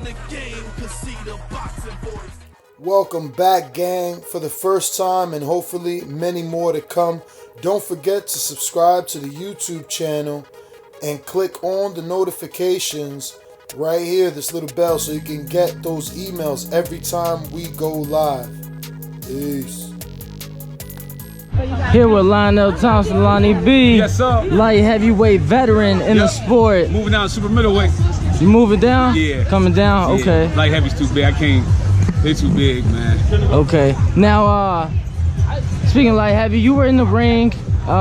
the game can see the boxing voice. Welcome back, gang, for the first time and hopefully many more to come. Don't forget to subscribe to the YouTube channel and click on the notifications right here, this little bell, so you can get those emails every time we go live. Peace. Here with Lionell Thompson, Lonnie B. Yes, sir. Light heavyweight veteran in the sport. Moving down super middleweight. You moving down? Yeah. Coming down? Yeah. Okay. Light heavy's too big. I can't. They're too big, man. Okay. Now, speaking of light heavy, you were in the ring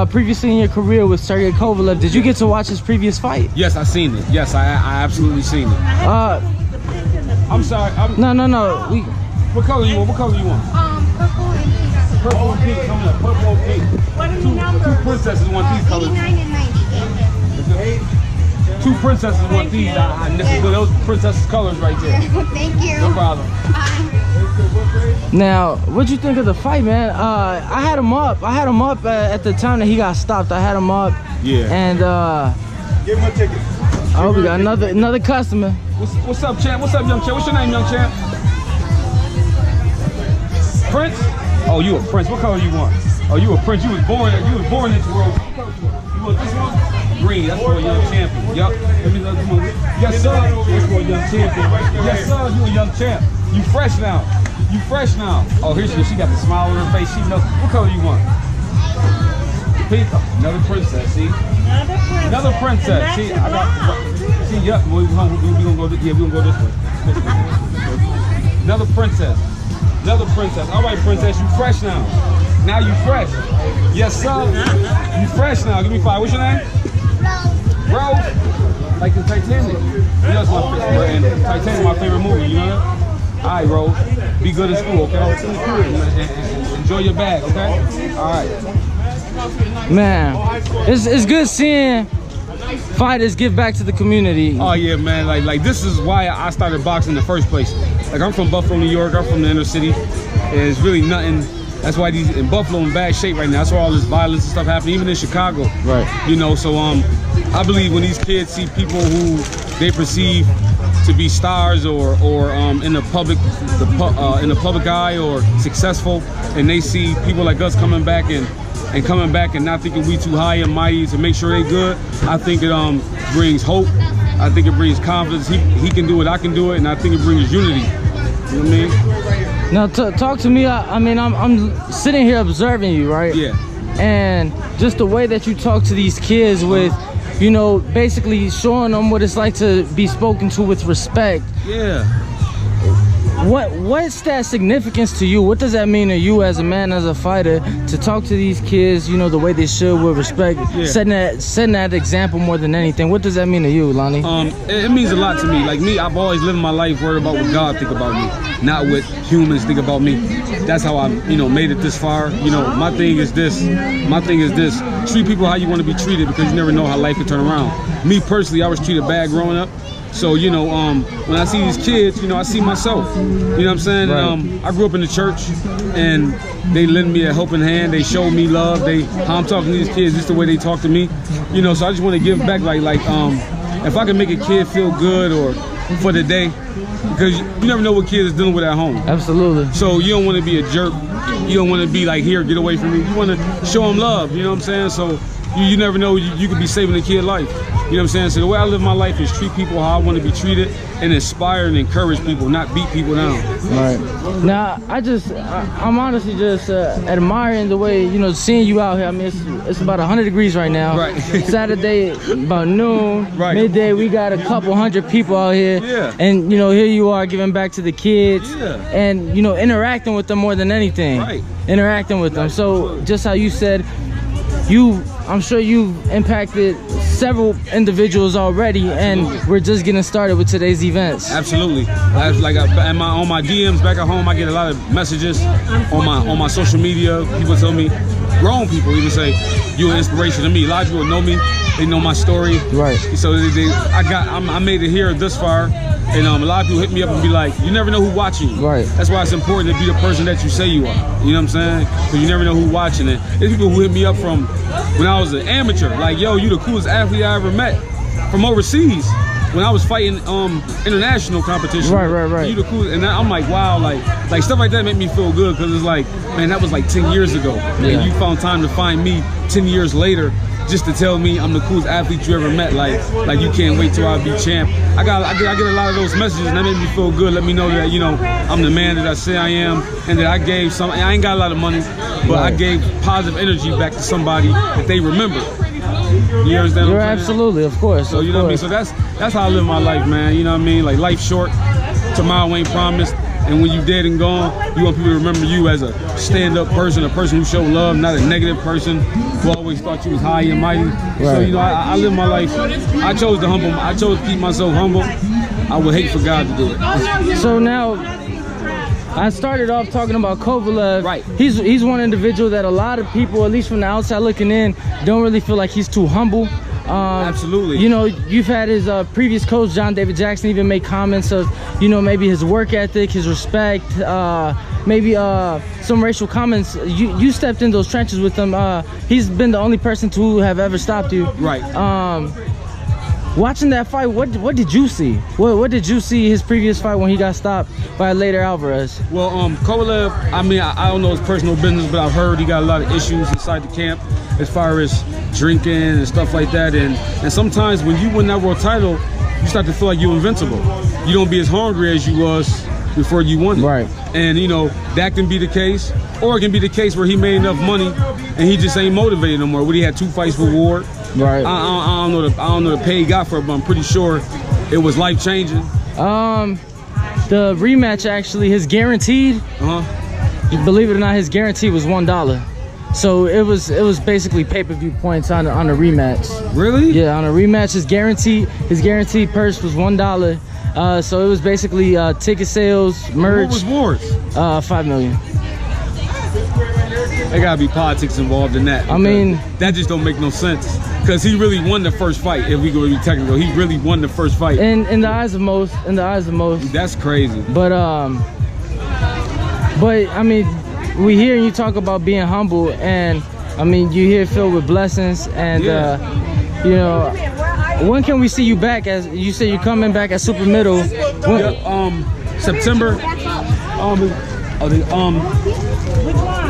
previously in your career with Sergey Kovalev. Did you get to watch his previous fight? Yes, I seen it. Yes, I absolutely seen it. I'm sorry. No. What color you want? What color you want? Purple and pink. Purple and pink. Coming up. Purple and pink. What are the numbers? Two princesses want these colors. 89 and 90. Two princesses want these. Those princesses colors right there. Thank you. No problem. Now, what'd you think of the fight, man? I had him up. At the time that he got stopped. I had him up. Yeah. And Give him a ticket. oh, we got another customer. What's up, champ? What's up, young champ? What's your name, young champ? Prince? Oh, you a prince. What color you want? Oh, you a prince. You was born in this world. You want this one? Green. That's for a young champion. Yup. Yes, sir. That's for a young champion right there. Yes, sir. You a young champ. You fresh now. You fresh now. Oh, here she got the smile on her face. She knows. What color you want? Pink. Another princess. See? Another princess. See, I got. See, yup. We gonna go. Yeah, we gonna go this way. Another princess. Another princess. All right, princess, you fresh now. Now you fresh. Yes, sir. You fresh now. Give me 5. What's your name? Rose. Rose. Like the Titanic. You know, that's my favorite. And Titanic, my favorite movie. You know that? All right, Rose. Be good in school, okay? And enjoy your bag, okay? All right. Man, it's good seeing fighters give back to the community. Oh yeah, man. Like this is why I started boxing in the first place. Like I'm from Buffalo, New York. I'm from the inner city. And it's really nothing. That's why these in Buffalo in bad shape right now. That's why all this violence and stuff happening, even in Chicago. Right. You know, so I believe when these kids see people who they perceive to be stars or in the public eye or successful, and they see people like us coming back and not thinking we too high and mighty to make sure they good, I think it brings hope. I think it brings confidence. He can do it, I can do it, and I think it brings unity. You know what I mean? Now talk to me. I mean, I'm sitting here observing you, right? Yeah. And just the way that you talk to these kids with, you know, basically showing them what it's like to be spoken to with respect. Yeah. What's that significance to you? What does that mean to you as a man, as a fighter, to talk to these kids, you know, the way they should with respect, setting that example more than anything? What does that mean to you, Lonnie? It means a lot to me. Like me, I've always lived my life worried about what God think about me, not what humans think about me. That's how I, made it this far. You know, my thing is this. Treat people how you want to be treated, because you never know how life can turn around. Me personally, I was treated bad growing up. So, when I see these kids, I see myself. You know what I'm saying? Right. I grew up in the church, and they lend me a helping hand. They show me love. How I'm talking to these kids, just the way they talk to me. So I just want to give back, if I can make a kid feel good or for the day, because you never know what kids is dealing with at home. Absolutely. So you don't want to be a jerk. You don't want to be like, here, get away from me. You want to show them love, you know what I'm saying? So you never know, you could be saving a kid life. You know what I'm saying? So the way I live my life is treat people how I want to be treated and inspire and encourage people, not beat people down. Right. Now, I'm honestly just admiring the way, seeing you out here. I mean, it's about 100 degrees right now. Right. Saturday, about noon, right. Midday, we got a couple hundred people out here. Yeah. And, here you are giving back to the kids. Yeah. And, interacting with them more than anything. Right. Interacting with them. So, just how you said, I'm sure you've impacted several individuals already. Absolutely. And we're just getting started with today's events. Absolutely. On my DMs back at home, I get a lot of messages on my social media. People tell me, grown people even say, you're an inspiration to me. A lot of people know me, they know my story. Right. So I made it here this far. And a lot of people hit me up and be like, you never know who's watching you. Right. That's why it's important to be the person that you say you are. You know what I'm saying? Because you never know who's watching it. There's people who hit me up from when I was an amateur. Like, yo, you the coolest athlete I ever met from overseas. when I was fighting international competition. Right. You the coolest, and I'm like, wow, like stuff like that make me feel good because it's like, man, that was like 10 years ago, and you found time to find me 10 years later just to tell me I'm the coolest athlete you ever met. Like you can't wait till I be champ. I get a lot of those messages, and that made me feel good. Let me know that, you know, I'm the man that I say I am, and that I gave some. I ain't got a lot of money, but I gave positive energy back to somebody that they remember. You understand? You're absolutely, of course. So you know what I mean. So that's how I live my life, man. You know what I mean? Like, life's short. Tomorrow ain't promised. And when you dead and gone, you want people to remember you as a stand-up person, a person who showed love, not a negative person who always thought you was high and mighty. So, you know, I live my life. I chose to keep myself humble. I would hate for God to do it. So now, I started off talking about Kovalev. Right. He's one individual that a lot of people, at least from the outside looking in, don't really feel like he's too humble. Absolutely. You know, you've had his previous coach, John David Jackson, even make comments of, you know, maybe his work ethic, his respect, maybe some racial comments. You stepped in those trenches with him. He's been the only person to have ever stopped you. Right. Watching that fight, what did you see? What did you see his previous fight when he got stopped by later Alvarez? Well, Kovalev, I mean, I don't know his personal business, but I've heard he got a lot of issues inside the camp as far as drinking and stuff like that. And sometimes when you win that world title, you start to feel like you're invincible. You don't be as hungry as you was before you won it. Right. And, you know, that can be the case. Or it can be the case where he made enough money and he just ain't motivated no more. When he had 2 fights for Ward. Right. I don't know the pay he got for it, but I'm pretty sure it was life changing. The rematch, actually, his guaranteed. Believe it or not, his guarantee was $1. So it was basically pay-per-view points on the rematch. Really? Yeah, on a rematch, his guaranteed purse was $1. So it was basically ticket sales, merch. What was Ward's? $5 million. There gotta be politics involved in that. I mean, that just don't make no sense. Because he really won the first fight. If we go to be technical, he really won the first fight. In the eyes of most. That's crazy. But I mean, we hear you talk about being humble, and I mean, you hear filled with blessings, and you know, when can we see you back? As you say, you're coming back at super middle. September. Which one?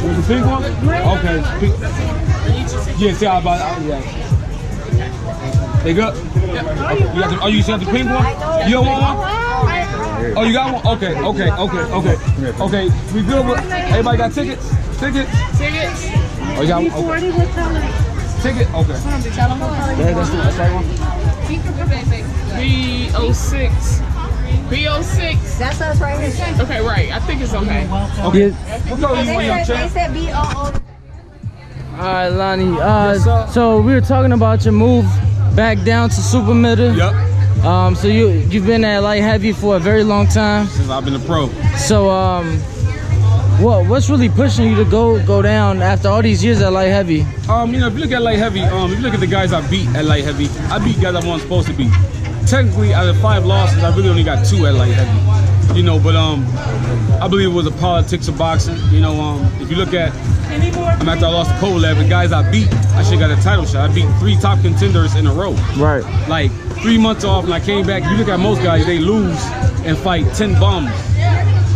The pink one? Okay. Yeah, see how about yeah. They good? Oh, you got the pink one? You don't want one? Oh, you got one? Okay. We good with everybody got tickets? Oh, you got one? Okay. Ticket? Okay. That's the right one. 306. 306. That's us right here. Okay, right. I think it's okay. Okay. What color you want, young They champ? said B-O-O. All right, Lonnie. So we were talking about your move back down to super middle. Yep. So you've been at light heavy for a very long time. Since I've been a pro. So what's really pushing you to go down after all these years at light heavy? You know, if you look at light heavy, if you look at the guys I beat at light heavy, I beat guys I wasn't supposed to beat. Technically, out of 5 losses, I really only got 2 at light heavy. You know, but I believe it was the politics of boxing. You know, if you look at after I lost to Kovalev, the guys I beat, I should have got a title shot. I beat 3 top contenders in a row. Right. Like 3 months off, and I came back. If you look at most guys, they lose and fight 10 bums,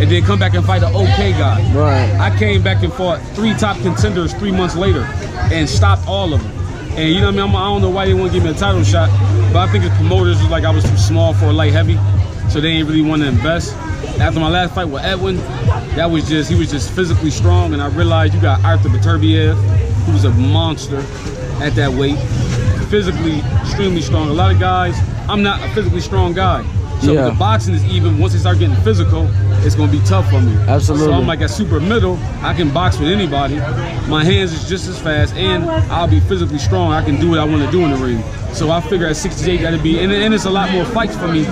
and then come back and fight an okay guy. Right. I came back and fought 3 top contenders 3 months later, and stopped all of them. And you know what I mean? I don't know why they want to give me a title shot, but I think the promoters was like I was too small for a light heavy, so they ain't really want to invest. After my last fight with Edwin, he was just physically strong, and I realized you got Arthur Beterbiev, who was a monster at that weight, physically extremely strong. A lot of guys, I'm not a physically strong guy. So if the boxing is even, once they start getting physical, it's gonna be tough for me. Absolutely. So I'm like at super middle, I can box with anybody. My hands is just as fast, and I'll be physically strong. I can do what I want to do in the ring. So I figure at 68 that'd be, and it's a lot more fights for me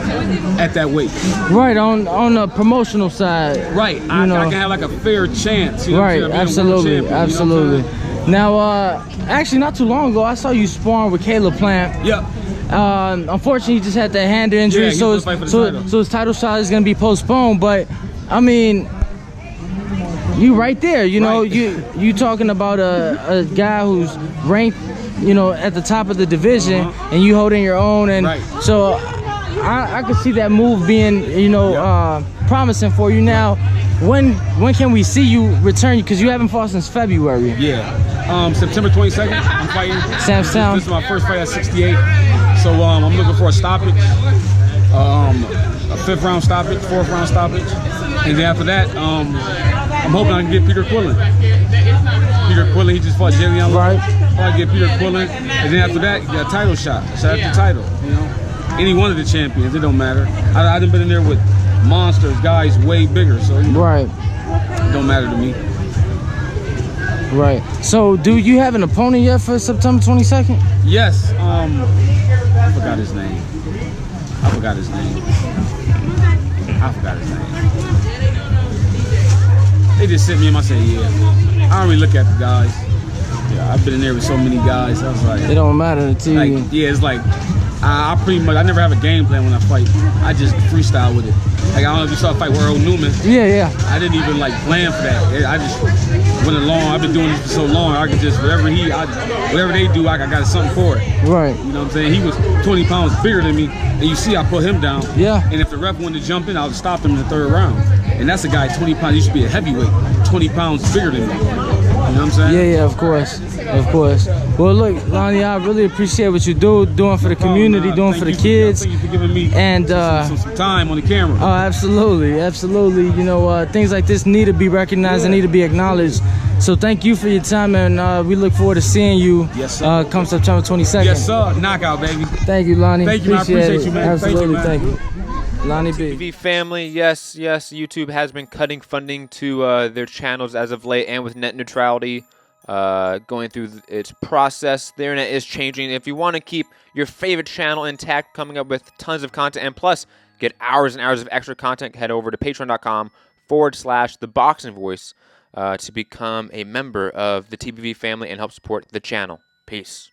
at that weight. Right, on the promotional side. Right, I can have like a fair chance. You know right, absolutely, absolutely. Now, actually, not too long ago, I saw you sparring with Caleb Plant. Yep. Unfortunately, he just had that hand injury, so his title shot is gonna be postponed. But I mean, you right there, you know, you talking about a guy who's ranked, you know, at the top of the division, and you holding your own, and so I could see that move being, you know, promising for you. Now, when can we see you return? Because you haven't fought since February. Yeah, September 22nd, I'm fighting. Samstown. This is my first fight at 68. So I'm looking for a stoppage, a 5th round stoppage, 4th round stoppage, and then after that, I'm hoping I can get Peter Quillen. Peter Quillen, he just fought Lionell. Right. I get Peter Quillen, and then after that, you got a title shot after title. You know, any one of the champions, it don't matter. I've been in there with monsters, guys way bigger, so you know, right. It don't matter to me. Right. So, do you have an opponent yet for September 22nd? Yes. I forgot his name. I forgot his name. They just sent me and I said, yeah. I don't really look at the guys. Yeah, I've been in there with so many guys. I was like, it don't matter to like, you. yeah, it's like I pretty much, I never have a game plan when I fight. I just freestyle with it. Like, I don't know if you saw a fight with Earl Newman. Yeah. I didn't even like plan for that. I just went along. I've been doing this for so long. I could just, whatever they do, I got something for it. Right. You know what I'm saying? He was 20 pounds bigger than me. And you see, I put him down. Yeah. And if the ref wanted to jump in, I would stop him in the 3rd round. And that's a guy 20 pounds. He should be a heavyweight, 20 pounds bigger than me. You know what I'm saying? Yeah, of course. Well, look, Lonnie, I really appreciate what you doing for the community, doing for the kids. Thank you for giving me and some time on the camera. Oh, absolutely. You know, things like this need to be recognized and need to be acknowledged. So thank you for your time, and we look forward to seeing you. Yes, sir. Come September 22nd. Yes, sir. Knockout, baby. Thank you, Lonnie. Thank you, man. I appreciate you, man. Absolutely, Thank you, Lonnie B. TV family, yes, YouTube has been cutting funding to their channels as of late, and with net neutrality going through its process, the internet is changing. If you want to keep your favorite channel intact, coming up with tons of content, and plus get hours and hours of extra content, head over to patreon.com/ThaBoxingVoice to become a member of the TBV family and help support the channel. Peace.